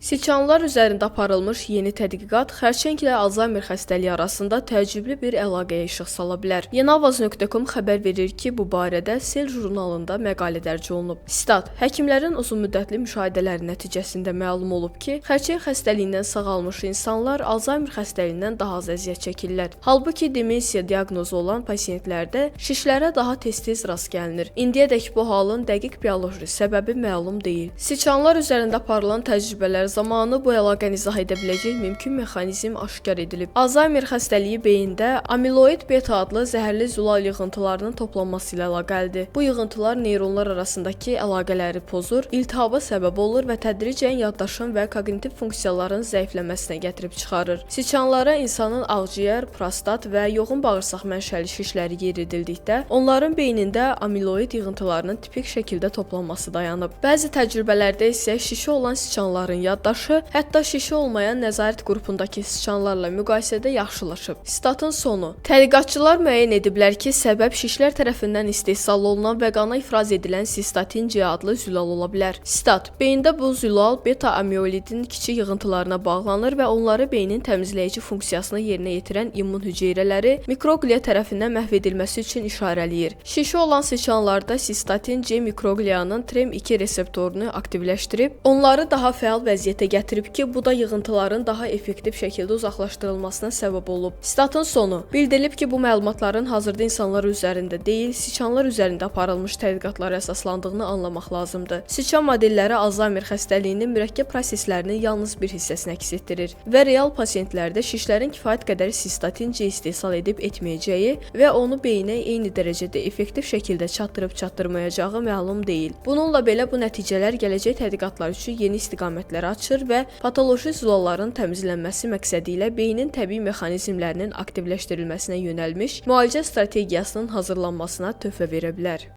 Siçanlar üzərində aparılmış yeni tədqiqat xərçənglə Alzheimer xəstəliyi arasında təəccüblü bir əlaqəyə işıq sala bilər. Yenavaz.com xəbər verir ki, bu barədə Cell jurnalında məqalə dərc olunub. Sitat: Həkimlərin uzunmüddətli müşahidələri nəticəsində məlum olub ki, xərçəng xəstəliyindən sağalmış insanlar Alzheimer xəstəliyindən daha az əziyyət çəkirlər. Halbuki demensiya diaqnozu olan pasientlərdə şişlərə daha tez-tez rast gəlinir. İndiyədək bu halın dəqiq bioloji səbəbi məlum deyil. Siçanlar üzərində aparılan təcrübələr zamanı bu əlaqəni izah edə biləcək mümkün mexanizm aşkar edilib. Alzheimer xəstəliyi beyində amiloid beta adlı zəhərli zülal yığıntılarının toplanması ilə əlaqəlidir. Bu yığıntılar neyronlar arasındakı əlaqələri pozur, iltihaba səbəb olur və tədricən yaddaşın və koqnitiv funksiyaların zəifləməsinə gətirib çıxarır. Siçanlara insanın ağciyər, prostat və yoğun bağırsaq mənşəli şişləri yeridildikdə, onların beynində amiloid yığıntılarının tipik şəkildə toplanması dayanıb. Bəzi təcrübələrdə isə şişi olan siçanların yaddaşı, hətta şişi olmayan nəzarət qrupundakı siçanlarla müqayisədə yaxşılaşıb. Statın sonu. Tədqiqatçılar müəyyən ediblər ki, səbəb şişlər tərəfindən istehsal olunan və qana ifraz edilən sistatin C adlı zülal ola bilər. Stat: Beyində bu zülal beta-amiloidin kiçik yığıntılarına bağlanır və onları beynin təmizləyici funksiyasını yerinə yetirən immun hüceyrələri mikroqliya tərəfindən məhv edilməsi üçün işarələyir. Şişi olan siçanlarda sistatin C mikroqliyanın TREM2 reseptorunu aktivləşdirib, onları daha fəal vəziyyətə gətirib ki, bu da yığıntıların daha effektiv şəkildə uzaqlaşdırılmasına səbəb olub. Statın sonu. Bildirilib ki, bu məlumatların hazırda insanlar üzərində deyil, siçanlar üzərində aparılmış tədqiqatlara əsaslandığını anlamaq lazımdır. Siçan modelləri Alzheimer xəstəliyinin mürəkkəb proseslərinin yalnız bir hissəsini əks etdirir və real pasientlərdə şişlərin kifayət qədər sistatin C istehsal edib etməyəcəyi və onu beyinə eyni dərəcədə effektiv şəkildə çatdırıb-çatdırmayacağı məlum deyil. Bununla belə bu nəticələr gələcək tədqiqatlar üçün yeni istiqamətləri açır və patoloji zülalların təmizlənməsi məqsədi ilə beynin təbii mexanizmlərinin aktivləşdirilməsinə yönəlmiş müalicə strategiyasının hazırlanmasına töhfə verə bilər.